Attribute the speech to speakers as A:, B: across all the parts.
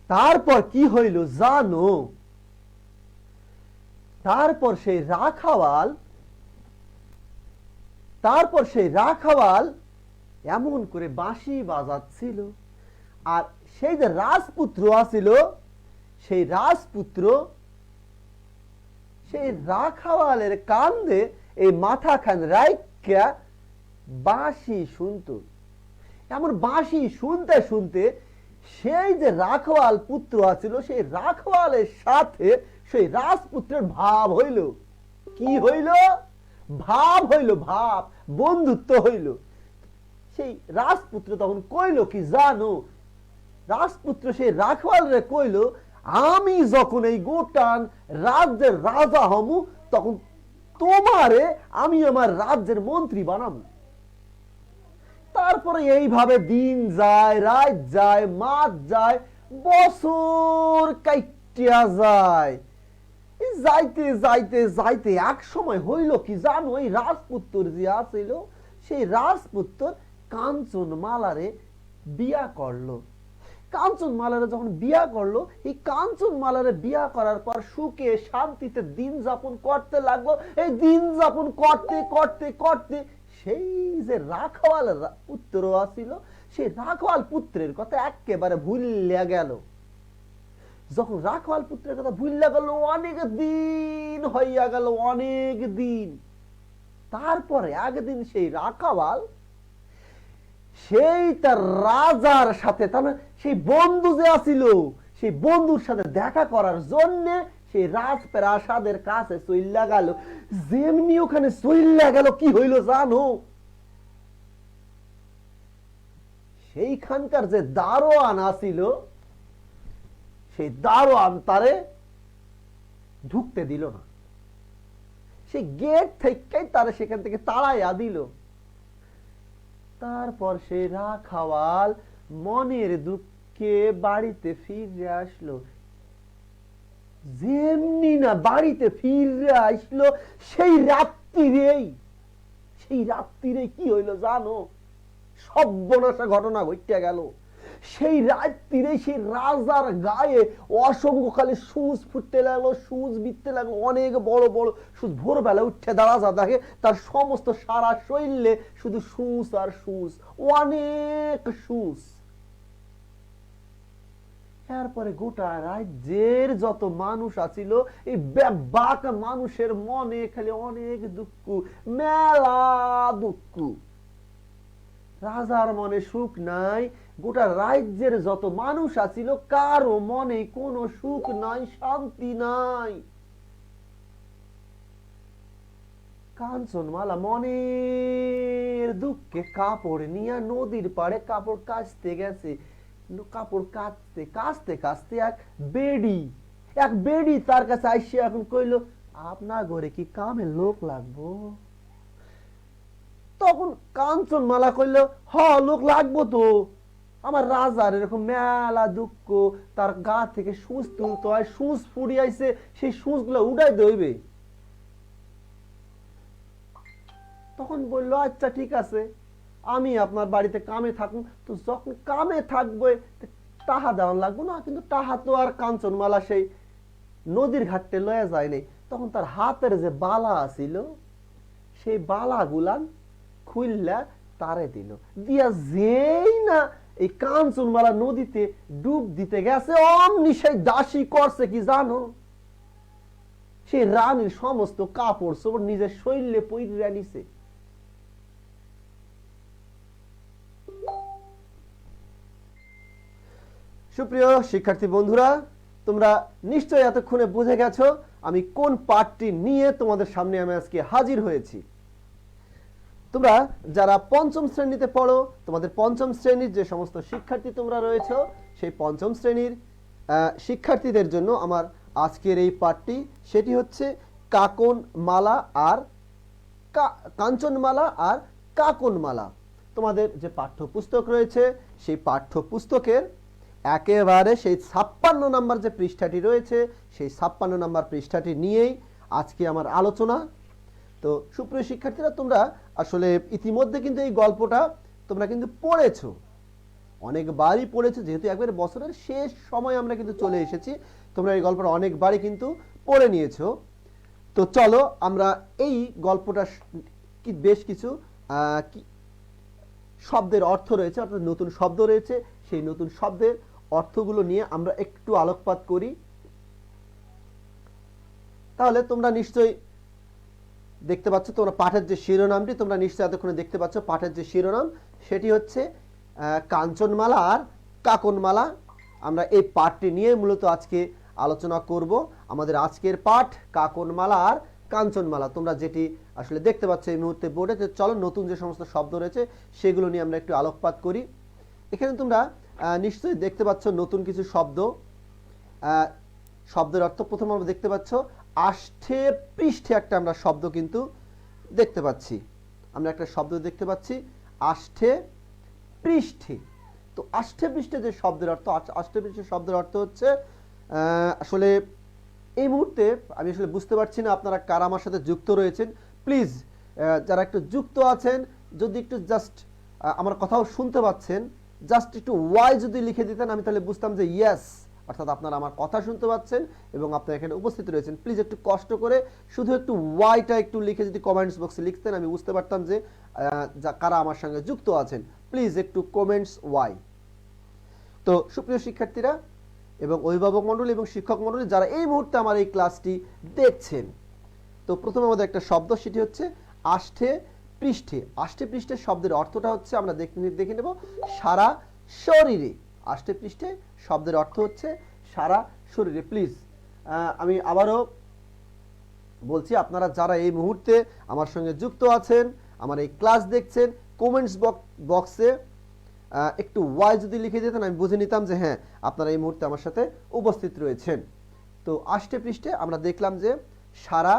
A: তারপর কি হইল জানো? তারপর সেই রাখাওয়াল এমন করে বাঁশি বাজাচ্ছিল, আর সেই যে রাজপুত্র আছিল, সেই রাজপুত্র সেই রাখাওয়ালের কান্দে এই মাথা খান রাইখা বাঁশি শুনতো। এমন বাঁশি শুনতে শুনতে সেই যে রাখওয়াল পুত্র আছিল, সেই রাখওয়ালের সাথে সেই রাজপুত্রের ভাব হইল। কি হইল? ভাব হইল, ভাব, বন্ধুত্ব হইল। সেই রাজপুত্র তখন কইল কি জানো? রাজপুত্র সেই রাখওয়ালরে কইল, আমি যখন এই গোটান রাজ্যের রাজা হমু, তখন তোমারে আমি আমার রাজ্যের মন্ত্রী বানাবো। তারপরে এইভাবে দিন যায়, রাত যায়, মাস যায়, বছর কাইটিয়া যায়। যাইতে যাইতে যাইতে এক সময় হইল কি জানো? এই রাজপুত্র যে আছিল, সেই রাজপুত্র কাঞ্চনমালারে বিয়া করলো। কাঞ্চনমালারে যখন বিয়া করলো, এই কাঞ্চনমালারে বিয়া করার পর সুখে শান্তিতে দিন যাপন করতে লাগলো। এই দিন যাপন করতে করতে করতে সেই যে রাখওয়াল পুত্র আছিল, সেই রাখওয়াল পুত্রের কথা একেবারে ভুলিয়া গেল। যখন রাখওয়াল পুত্রের কথা ভুলিয়া গেল, অনেক দিন হইয়া গেল, অনেক দিন। তারপরে একদিন সেই রাখাওয়াল সেই তার রাজার সাথে, তার সেই বন্ধু যে আছিল, সেই বন্ধুর সাথে দেখা করার জন্য সেই রাজপ্রাসাদের কাছে চইল্লা গেল। যেমনি ওখানে চইল্লা গেল, কি হইল জানো? সেইখানকার যে দারোয়ান আছিল, সেই দারোয়ান তারে ঢুকতে দিল না। সেই গেট থেকে তারে সেখান থেকে তাড়াইয়া দিল। তারপর সেই রাখাওয়াল মনের দুঃখে বাড়িতে ফিরে আসলো। যেমনি না বাড়িতে ফিরে আসলো, সেই রাত্রিরেই কি হইল জানো? সর্বনাশা ঘটনা ঘটে গেল। সেই রাত্রিরে সেই রাজার গায়ে অসংখ্য খালি সূচ ফুটতে লাগলো, সূচ বিততে লাগলো, অনেক বড় বড় সূচ। ভোরবেলা উঠে দাঁড়া দেখে তার সমস্ত সারা শরীরে শুধু সূচ আর সূচ, অনেক সূচ। এরপরে গোটা রাজ্যের যত মানুষ আছিল, এই বেবাক মানুষের মনে খালি অনেক দুঃখ, মেলা দুঃখ। রাজার মনে সুখ নাই, গোটা রাজ্যের যত মানুষ আছিল কারো মনে কোনো সুখ নাই, শান্তি নাই। কাঞ্চনমালা মনের দুঃখে কাপড় নিয়ে নদীর পাড়ে কাপড় কাচতে গেছে। কাপড় কাচতে কাচতে কাচতে এক বেড়ি তার কাছে আইসে এখন কইল, আপনার ঘরে কি কামে লোক লাগবো? তখন কাঞ্চনমালা কইল, হ লোক লাগবো তো, আমার রাজার এরকম মেলা দুঃখ, তার গা থেকে সূচ তুলতে হয়, সূচ ফুরিয়াইছে, সেই সূচ গুলো উড়াই দইবে। তখন বললো, আচ্ছা ঠিক আছে, আমি আপনার বাড়িতে কামে থাকুন। তো যখন কামে থাকবে টাহা দেওয়ান লাগবো না, কিন্তু টাহা তো আর কাঞ্চনমালা সেই নদীর ঘাটে লয়ে যায়নি। তখন তার হাতের যে বালা আছিল, সেই বালা গুলান খুললা তারে দিল। দিয়া যেই না এই কাঞ্চনমালা নদীতে ডুব দিতে গেছে, অমনি সেই দাসী করছে কি জানো? সেই রানীর সমস্ত কাপড় চোপড় নিজের শরীরে পইরা নিছে। সুপ্রিয় শিক্ষার্থী বন্ধুরা, তোমরা নিশ্চয়ই এতক্ষণে বুঝে গেছো আমি কোন পাঠটি নিয়ে তোমাদের সামনে আমি আজকে হাজির হয়েছি। তোমরা যারা পঞ্চম শ্রেণীতে পড়ো, তোমাদের পঞ্চম শ্রেণীর যে সমস্ত শিক্ষার্থী তোমরা রয়েছো, সেই পঞ্চম শ্রেণীর শিক্ষার্থীদের জন্য আমার আজকের এই পাঠটি, সেটি হচ্ছে কাঞ্চনমালা আর কাকনমালা। তোমাদের যে পাঠ্যপুস্তক রয়েছে, সেই পাঠ্যপুস্তকের একেবারে সেই 56 নম্বর যে পৃষ্ঠাটি রয়েছে, সেই 56 নম্বর পৃষ্ঠাটি নিয়েই আজকে আমার আলোচনা। তো সুপ্রিয় শিক্ষার্থীরা, তোমরা আসলে ইতিমধ্যে কিন্তু এই গল্পটা তোমরা কিন্তু পড়েছো। অনেকবারই পড়েছো, যেহেতু একবারে বছরের শেষ সময় আমরা কিন্তু চলে এসেছি, তোমরা এই গল্পটা অনেকবারই কিন্তু পড়ে নিয়েছো। তো চলো আমরা এই গল্পটা কি বেশ কিছু শব্দের অর্থ রয়েছে, অর্থাৎ নতুন শব্দ রয়েছে, সেই নতুন শব্দের অর্থগুলো নিয়ে আমরা একটু আলোকপাত করি। তাহলে তোমরা নিশ্চয়ই দেখতে পাচ্ছ, তোমরা পাঠের যে শিরোনামটি তোমরা নিশ্চয়ই এতক্ষণে দেখতে পাচ্ছ, পাঠের যে শিরোনাম সেটি হচ্ছে কাঞ্চনমালা আর কাকনমালা। আমরা এই পাঠটি নিয়ে মূলত আজকে আলোচনা করব। আমাদের আজকের পাঠ কাকনমালা আর কাঞ্চনমালা, তোমরা যেটি আসলে দেখতে পাচ্ছ এই মুহূর্তে বোর্ডে। চলো নতুন যে সমস্ত শব্দ রয়েছে সেগুলো নিয়ে আমরা একটু আলোকপাত করি। এখানে তোমরা নিশ্চয়ই দেখতে পাচ্ছ নতুন কিছু শব্দ, শব্দের অর্থ। প্রথম আমরা দেখতে পাচ্ছ আষ্ঠে পৃষ্ঠে একটা আমরা শব্দ কিন্তু দেখতে পাচ্ছি, আমরা একটা শব্দ দেখতে পাচ্ছি আষ্ঠে পৃষ্ঠে। তো আষ্ঠে পৃষ্ঠে যে শব্দের অর্থ, আষ্ঠে পৃষ্ঠে শব্দের অর্থ হচ্ছে আসলে এই মুহূর্তে আমি আসলে বুঝতে পারছি না আপনারা কারা আমার সাথে যুক্ত রয়েছেন। প্লিজ যারা একটু যুক্ত আছেন, যদি একটু জাস্ট আমার কথাও শুনতে পাচ্ছেন, জাস্ট একটু ওয়াই যদি লিখে দিতেন আমি তাহলে বুঝতাম যে ইয়েস, অর্থাৎ আপনারা আমার কথা শুনতে পাচ্ছেন এবং আপনারা এখানে উপস্থিত রয়েছেন। প্লিজ একটু কষ্ট করে শুধু একটু ওয়াইটা একটু লিখে যদি কমেন্টস বক্সে লিখতেন আমি বুঝতে পারতাম যে কারা আমার সঙ্গে যুক্ত আছেন। প্লিজ একটু কমেন্টস ওয়াই। তো সুপ্রিয় শিক্ষার্থীরা এবং অভিভাবক মণ্ডলী এবং শিক্ষক মণ্ডলী যারা এই মুহূর্তে আমার এই ক্লাসটি দেখছেন, তো প্রথমে আমাদের একটা শব্দ, সেটি হচ্ছে আষ্ঠে পৃষ্ঠে। আষ্ঠে পৃষ্ঠের শব্দের অর্থটা হচ্ছে আমরা দেখে নেব সারা শরীরে। আষ্ঠে পৃষ্ঠে শব্দের অর্থ হচ্ছে সারা শরীরে। প্লিজ আমি আবারও বলছি, আপনারা যারা এই মুহূর্তে আমার সঙ্গে যুক্ত আছেন, আমার এই ক্লাস দেখছেন, কমেন্টস বক্সে একটু ওয়াই যদি লিখে দিতেন আমি বুঝে নিতাম যে হ্যাঁ আপনারা এই মুহূর্তে আমার সাথে উপস্থিত রয়েছেন। তো আষ্ঠে পৃষ্ঠে আমরা দেখলাম যে সারা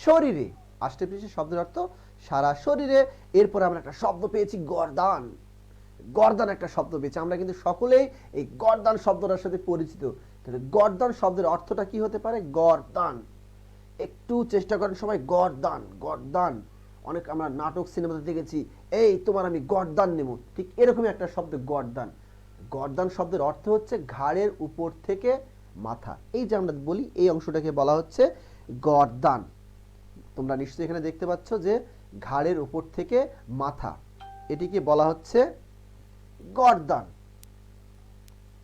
A: শরীরে, আষ্ঠে পৃষ্ঠে শব্দের অর্থ সারা শরীরে। এরপরে আমরা একটা শব্দ পেয়েছি গর্দান। গর্দান একটা শব্দ পেয়েছি, আমরা কিন্তু সকলেই এই গর্দান শব্দটার সাথে পরিচিত। তাহলে গর্দান শব্দের অর্থটা কি হতে পারে? গর্দান। একটু চেষ্টা করেন সবাই, গর্দান। গর্দান অনেক আমরা নাটক সিনেমাতে দেখেছি, এই তোমার আমি গর্দান নেব, ঠিক এরকমই একটা শব্দ গর্দান। গর্দান শব্দের অর্থ হচ্ছে ঘাড়ের উপর থেকে মাথা। এই যে আমরা বলি এই অংশটাকে বলা হচ্ছে গর্দান। তোমরা নিশ্চয়ই এখানে দেখতে পাচ্ছ যে ঘাড়ের উপর থেকে মাথা, এটিকে বলা হচ্ছে গর্দান।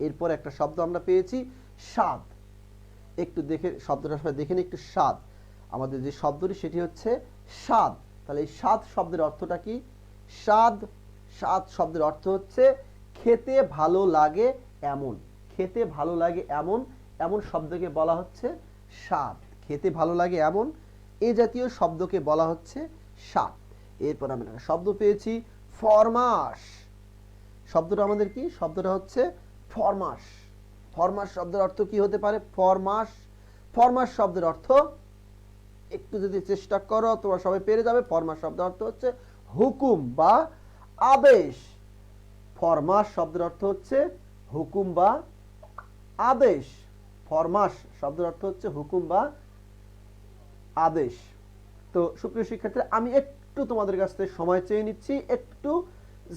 A: এরপর একটা শব্দ আমরা পেয়েছি স্বাদ। একটু দেখে শব্দটা সবাই দেখে নিই একটু, স্বাদ। আমাদের যে শব্দটি সেটি হচ্ছে স্বাদ। তাহলে এই স্বাদ শব্দের অর্থটা কি? স্বাদ, স্বাদ শব্দের অর্থ হচ্ছে খেতে ভালো লাগে এমন। খেতে ভালো লাগে এমন, এমন শব্দকে বলা হচ্ছে স্বাদ। খেতে ভালো লাগে এমন এই জাতীয় শব্দকে বলা হচ্ছে স্বাদ। এরপর আমরা একটা শব্দ পেয়েছি ফরমাস। শব্দটা আমাদের কি? শব্দটা হচ্ছে ফরমাস। ফরমাস শব্দের অর্থ কি হতে পারে? ফরমাস, ফরমাস শব্দের অর্থ একটু যদি চেষ্টা করো তোমরা সবাই পেরে যাবে। ফরমাস শব্দের অর্থ হচ্ছে হুকুম বা আদেশ। ফরমাস শব্দের অর্থ হচ্ছে হুকুম বা আদেশ। ফরমাস শব্দের অর্থ হচ্ছে হুকুম বা আদেশ। তো সুপ্রিয় শিক্ষার্থীরা আমি একটু তোমাদের কাছ থেকে সময় চেয়ে নিচ্ছি, একটু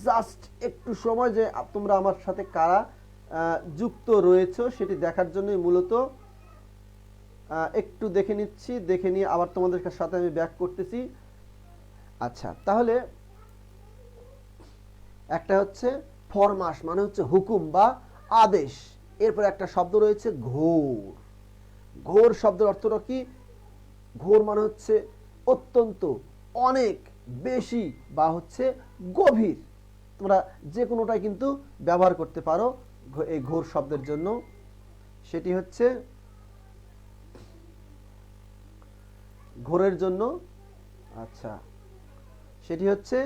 A: জাস্ট একটু সময়, যে তোমরা আমার সাথে কারা যুক্ত রয়েছে সেটি দেখার জন্যই মূলত একটু দেখে নিচ্ছি। দেখে নিয়ে আবার তোমাদের সাথে আমি ব্যাক করতেছি। আচ্ছা, তাহলে একটা হচ্ছে ফরমাস মানে হচ্ছে হুকুম বা আদেশ। এরপর একটা শব্দ রয়েছে ঘোর। ঘোর শব্দের অর্থটা কি? ঘোর মানে হচ্ছে অত্যন্ত, অনেক, বেশি বা হচ্ছে গভীর। তোমরা যে কোনোটাই কিন্তু ব্যবহার করতে পারো এই ঘোর শব্দের জন্য। সেটি হচ্ছে ঘোরের জন্য, আচ্ছা সেটি হচ্ছে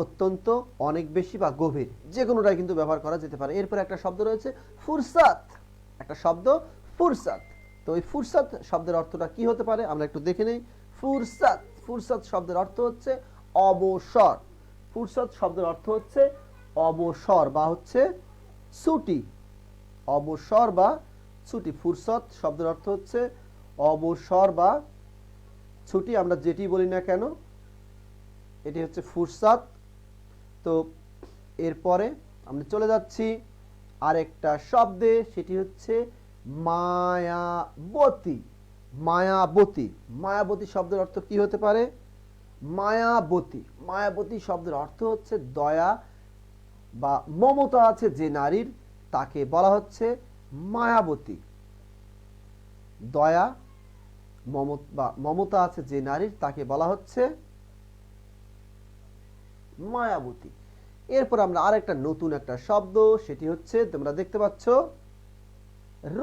A: অত্যন্ত, অনেক বেশি বা গভীর, যে কোনোটাই কিন্তু ব্যবহার করা যেতে পারে। এরপর একটা শব্দ রয়েছে ফুরসাত। একটা শব্দ ফুরসাত। তো এই ফুরসাত শব্দের অর্থটা কি হতে পারে আমরা একটু দেখে নেই। ফুরসাত, ফুরসাত শব্দের অর্থ হচ্ছে অবসর। ফুরসাত শব্দের অর্থ হচ্ছে অবসর বা হচ্ছে ছুটি। অবসর বা ছুটি। ফুরসত শব্দের অর্থ হচ্ছে অবসর বা ছুটি, আমরা যেটি বলি না কেন এটি হচ্ছে ফুরসাত। তো এরপরে আমরা চলে যাচ্ছি আরেকটা শব্দে, সেটি হচ্ছে মায়াবতী। মায়াবতী, মায়াবতী শব্দের অর্থ কি হতে পারে? মায়াবতী, মায়াবতী শব্দের অর্থ হচ্ছে দয়া বা মমতা আছে যে নারীর, তাকে বলা হচ্ছে মায়াবতী। দয়া বা মমতা আছে যে নারীর, তাকে বলা হচ্ছে মায়াবতী। এরপর আমরা আরেকটা নতুন একটা শব্দ, সেটি হচ্ছে তোমরা দেখতে পাচ্ছ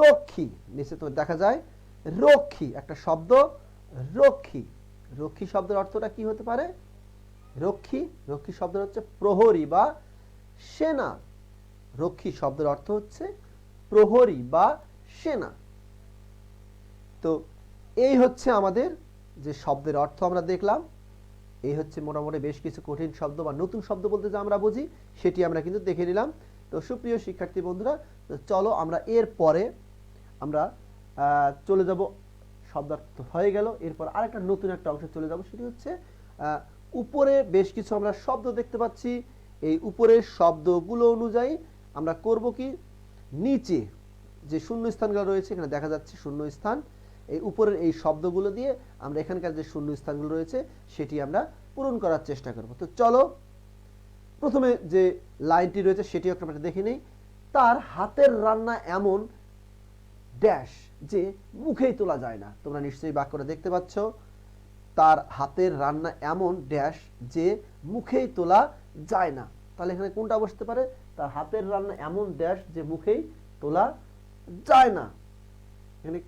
A: রক্ষী। নিচে তো দেখা যায় রক্ষী, একটা শব্দ রক্ষী। রক্ষী শব্দের অর্থটা কি হতে পারে? রক্ষী, রক্ষী শব্দের হচ্ছে প্রহরী বা সেনা। রক্ষী শব্দের অর্থ হচ্ছে প্রহরী বা সেনা। তো এই হচ্ছে আমাদের যে শব্দের অর্থ আমরা দেখলাম। এই হচ্ছে মোটামুটি বেশ কিছু কঠিন শব্দ বা নতুন শব্দ বলতে যা আমরা বুঝি সেটি আমরা কিন্তু দেখে নিলাম। তো সুপ্রিয় শিক্ষার্থী বন্ধুরা, চলো আমরা এর পরে আমরা চলে যাব, শব্দার্থ হয়ে গেল, এরপর আরেকটা নতুন একটা অংশে চলে যাব, সেটি হচ্ছে উপরে বেশ কিছু আমরা শব্দ দেখতে পাচ্ছি। এই উপরের শব্দগুলো অনুযায়ী আমরা করব কি, নিচে যে শূন্য স্থানগুলো রয়েছে, এখানে দেখা যাচ্ছে শূন্য স্থান, এই উপরের এই শব্দগুলো দিয়ে আমরা এখানকার যে শূন্য স্থানগুলো রয়েছে সেটি আমরা পূরণ করার চেষ্টা করব। তো চলো প্রথমে যে লাইনটি রয়েছে সেটি আমরা দেখে নেই। তার হাতের রান্না এমন ড্যাশ যে মুখেই তোলা যায় না। তোমরা নিশ্চয়ই বাক্যটা দেখতে পাচ্ছ, তার হাতের রান্না এমন ড্যাশ যে মুখেই তোলা যায় না। তাহলে এখানে কোনটা বসতে পারে? তার হাতের রান্না এমন ড্যাশ যে মুখেই তোলা যায় না। এখানে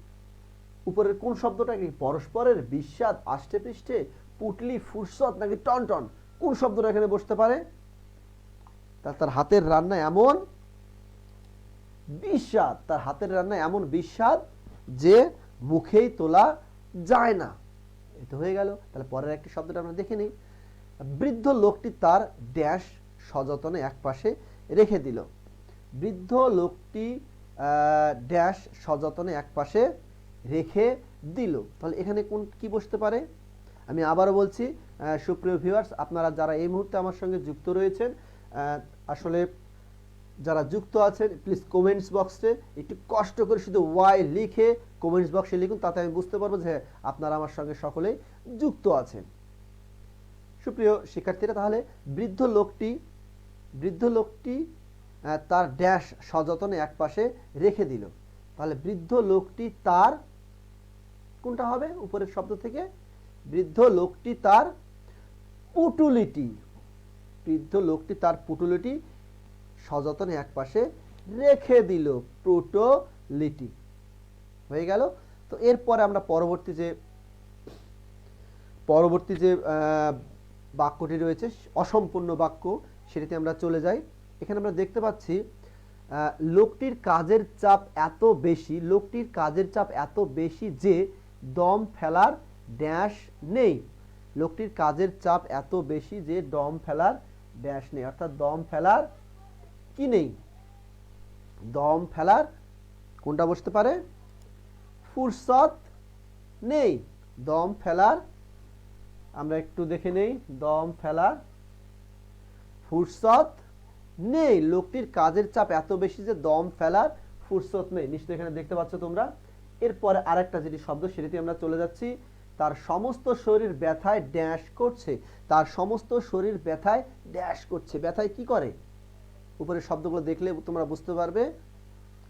A: উপরের কোন শব্দটা কি? পরস্পরের বিস্বাদ, আষ্টে পৃষ্ঠে, পুটলি, ফুরসত নাকি টনটন? কোন শব্দটা এখানে বসতে পারে? তার হাতের রান্না এমন বিস্বাদ, তার হাতের রান্না এমন বিস্বাদ যে মুখেই তোলা যায় না। এটা হয়ে গেল। তাহলে পরের একটি শব্দটা আমরা দেখে নিই। বৃদ্ধ লোকটি তার ড্যাশ সযত্নে একপাশে রেখে দিল। বৃদ্ধ লোকটি ড্যাশ সযত্নে একপাশে রেখে দিল। তাহলে এখানে কোন কি বসতে পারে? আমি আবারও বলছি, সুপ্রিয় ভিউয়ার্স, আপনারা যারা এই মুহূর্তে আমার সঙ্গে যুক্ত রয়েছেন, আসলে যারা যুক্ত আছেন প্লিজ কমেন্টস বক্সে একটু কষ্ট করে শুধু ওয়াই লিখে কমেন্টস বক্সে লিখুন, তাতে আমি বুঝতে পারবো যে আপনারা আমার সঙ্গে সকলেই যুক্ত আছেন। সুপ্রিয় শিক্ষার্থীরা, তাহলে বৃদ্ধ লোকটি তার ড্যাশ সযত্নে একপাশে রেখে দিল। তাহলে বৃদ্ধ লোকটি তার, কোনটা হবে উপরের শব্দ থেকে? বৃদ্ধ লোকটি তার পুটুলিটি, বৃদ্ধ লোকটি তার পুটুলিটি সযত্নে একপাশে রেখে দিল। পুটুলিটি হয়ে গেল। তো এরপরে আমরা পরবর্তী যে বাক্যটি রয়েছে, অসম্পূর্ণ বাক্য, সেটিতে আমরা চলে যাই। এখানে আমরা দেখতে পাচ্ছি লোকটির কাজের চাপ এত বেশি, লোকটির কাজের চাপ এত বেশি যে দম ফেলার ড্যাশ নেই। লোকটির কাজের চাপ এত বেশি যে দম ফেলার ড্যাশ নেই, অর্থাৎ দম ফেলার কি নেই? দম ফেলার কোনটা বসতে পারে? ফুরসত নেই। দম ফেলার আমরা একটু দেখে নেই, দম ফেলার ফুরসত নেই। লোকটির কাজের চাপ এত বেশি যে দম ফেলার ফুরসত নেই। নিশ্চয়ই এখানে দেখতে পাচ্ছ তোমরা। এরপরে আরেকটা যেটি শব্দ, সেটিতে আমরা চলে যাচ্ছি। তার সমস্ত শরীর ব্যথায় ড্যাশ করছে। তার সমস্ত শরীর ব্যথায় ড্যাশ করছে। ব্যথায় কি করে? উপরের শব্দগুলো দেখলে তোমরা বুঝতে পারবে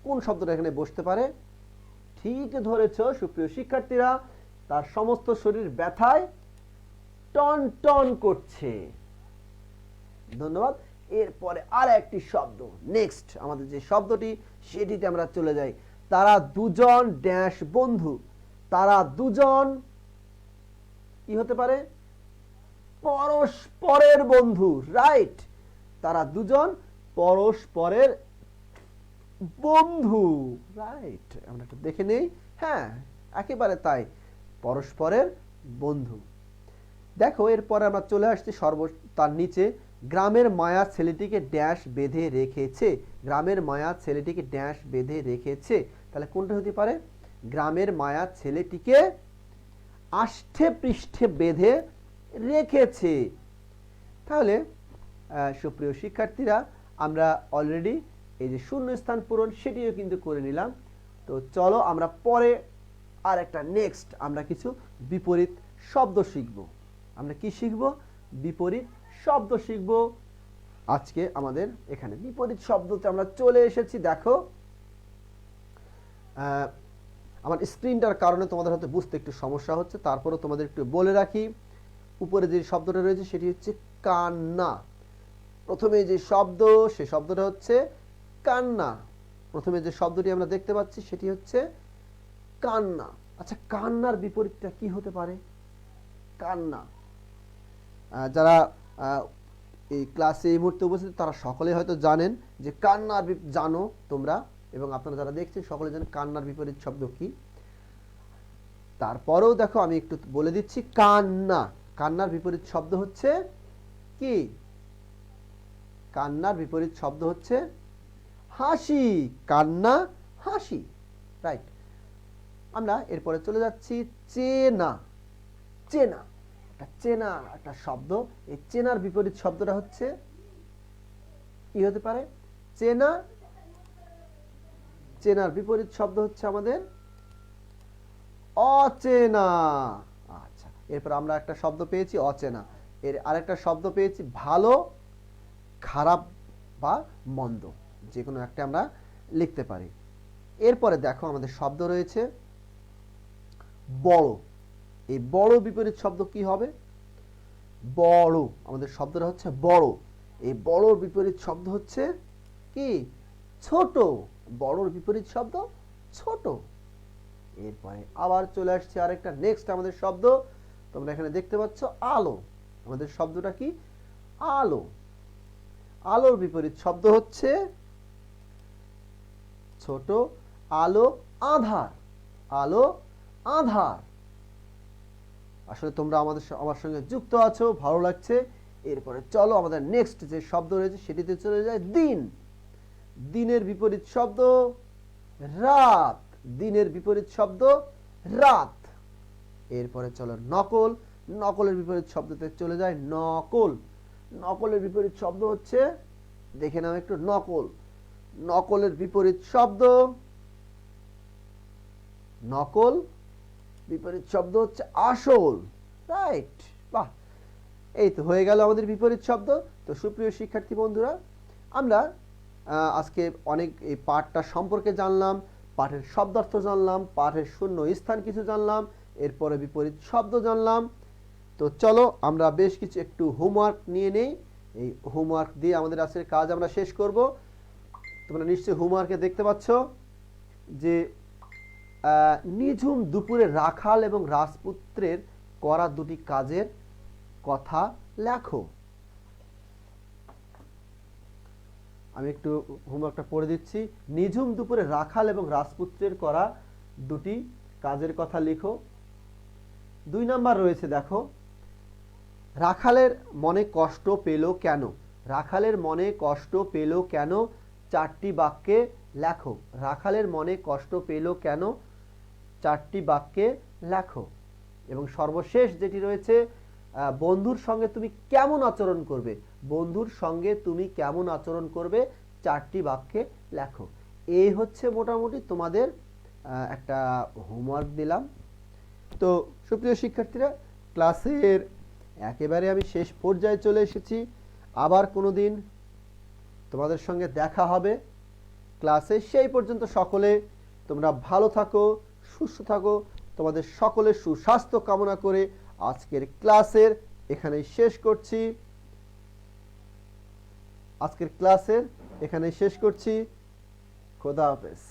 A: কোন শব্দটা এখানে বসতে পারে। ঠিক ধরেছ সুপ্রিয় শিক্ষার্থীরা, তার সমস্ত শরীর ব্যথায় টন টন করছে। ধন্যবাদ। এরপরে আর একটি শব্দ, নেক্সট আমাদের যে শব্দটি, সেটিতে আমরা চলে যাই। তারা দুজন ড্যাশ বন্ধু। তারা দুজন কি হতে পারে? পরস্পরের বন্ধু, রাইট। তারা দুজন পরস্পরের বন্ধু, রাইট। আমরা একটু দেখে নেই। হ্যাঁ, একেবারে তাই, পরস্পরের বন্ধু। দেখো এরপরে আমরা চলে আসছি তার নিচে, গ্রামের মায়া ছেলেটিকে ড্যাশ বেঁধে রেখেছে। গ্রামের মায়া ছেলেটিকে ড্যাশ বেঁধে রেখেছে। তাহলে কোনটা হতে পারে? গ্রামের মায়া ছেলেটিকে আষ্ঠে পৃষ্ঠে বেঁধে রেখেছে। তাহলে সুপ্রিয় শিক্ষার্থীরা, আমরা অলরেডি এই যে শূন্যস্থান পূরণ সেটিও কিন্তু করে নিলাম। তো চলো আমরা পরে আর একটা নেক্সট আমরা কিছু বিপরীত শব্দ শিখব। আমরা কি শিখব? বিপরীত শব্দ শিখব। আজকে আমাদের এখানে বিপরীত শব্দতে আমরা চলে এসেছি। দেখো আমার স্ক্রিনটার কারণে তোমাদের হয়তো বুঝতে একটু সমস্যা হচ্ছে, তারপরেও তোমাদের একটু বলে রাখি। উপরে যে শব্দটা রয়েছে সেটি হচ্ছে কান্না। প্রথমে যে শব্দ, সে শব্দটা হচ্ছে কান্না। প্রথমে যে শব্দটি আমরা দেখতে পাচ্ছি সেটি হচ্ছে কান্না। আচ্ছা, কান্নার বিপরীতটা কি হতে পারে? কান্না যারা এই ক্লাসে এই মুহূর্তে উপস্থিত তারা সকলে হয়তো জানেন যে কান্নার জানো তোমরা, এবং আপনারা যারা দেখছেন সকলে জানেন কান্নার বিপরীত শব্দ কি। তারপরেও দেখো আমি একটু বলে দিচ্ছি, কান্না, কান্নার বিপরীত শব্দ হচ্ছে কি? কান্নার বিপরীত শব্দ হচ্ছে হাসি। কান্না, হাসি, রাইট। আমরা এরপরে চলে যাচ্ছি চেনা। চেনা, চেনা একটা শব্দ। এই চেনার বিপরীত শব্দটা হচ্ছে কি হতে পারে? চেনা, চেনার বিপরীত শব্দ হচ্ছে আমাদের অচেনা। আচ্ছা, এরপর আমরা একটা শব্দ পেয়েছি অচেনা। এর আরেকটা শব্দ পেয়েছি ভালো, খারাপ বা মন্দ, যে কোনো একটা আমরা লিখতে পারি। এরপরে দেখো আমাদের শব্দ রয়েছে বড়। এই বড় বিপরীত শব্দ কি হবে? বড়, আমাদের শব্দটা হচ্ছে বড়। এই বড়র বিপরীত শব্দ হচ্ছে কি? ছোট। বড়র বিপরীত শব্দ ছোট। এরপরে আবার চলে আসছে আরেকটা নেক্সট আমাদের শব্দ, তোমরা এখানে দেখতে পাচ্ছ আলো। আমাদের শব্দটা কি? আলো। আলোর বিপরীত শব্দ হচ্ছে ছোট। আলো, আধার। আলো, আধার। আসলে তোমরা আমার সঙ্গে যুক্ত আছো, ভালো লাগছে। এরপরে চলো আমাদের নেক্সট যে শব্দ রয়েছে সেটিতে চলে যায় দিন। দিনের বিপরীত শব্দ রাত। দিনের বিপরীত শব্দ রাত। এরপরে চলো নকল। নকলের বিপরীত শব্দতে চলে যায় নকল। নকলের বিপরীত শব্দ হচ্ছে, দেখে নাও একটু, নকল। নকলের বিপরীত শব্দ নকল, বিপরীত শব্দ হচ্ছে আসল, রাইট। বাহ, এই তো হয়ে গেল আমাদের বিপরীত শব্দ। তো সুপ্রিয় শিক্ষার্থী বন্ধুরা, আমরা আজকে অনেক এই পাঠটা সম্পর্কে জানলাম, পাঠের শব্দার্থ জানলাম, পাঠের শূন্য স্থান কিছু জানলাম, এরপরে বিপরীত শব্দ জানলাম। তো চলো আমরা বেশ কিছু একটু হোমওয়ার্ক নিয়ে নেই। এই হোমওয়ার্ক দিয়ে আমাদের আজকের কাজ আমরা শেষ করব। তোমরা নিশ্চয়ই হোমওয়ার্কে দেখতে পাচ্ছ যে নিঝুম দুপুরে রাখাল এবং রাজপুত্রের করা দুটি কাজের কথা লেখো। আমি একটু হোমওয়ার্কটা পড়ে দিচ্ছি। নিঝুম দুপুরে রাখাল এবং রাজপুত্রের করা দুটি কাজের কথা লিখো। 2 নাম্বার রয়েছে, দেখো, রাখালের মনে কষ্ট পেল কেন? রাখালের মনে কষ্ট পেল কেন? 4টি বাক্যে লেখো। রাখালের মনে কষ্ট পেল কেন? 4টি বাক্যে লেখো। এবং সর্বশেষ যেটি রয়েছে, বন্ধুর সঙ্গে তুমি কেমন আচরণ করবে? বন্ধুর সঙ্গে তুমি কেমন আচরণ করবে? 4টি বাক্যে লেখো। এই হচ্ছে মোটামুটি তোমাদের একটা হোমওয়ার্ক দিলাম। তো সুপ্রিয় শিক্ষার্থীরা, ক্লাসের একেবারে আমি শেষ পর্যায়ে চলে এসেছি। আবার কোনো দিন তোমাদের সঙ্গে দেখা হবে ক্লাসে। সেই পর্যন্ত সকলে তোমরা ভালো থাকো, সুস্থ থাকো। তোমাদের সকলের সুস্বাস্থ্য কামনা করে আজকের ক্লাসের এখানেই শেষ করছি। খোদা হাফেজ।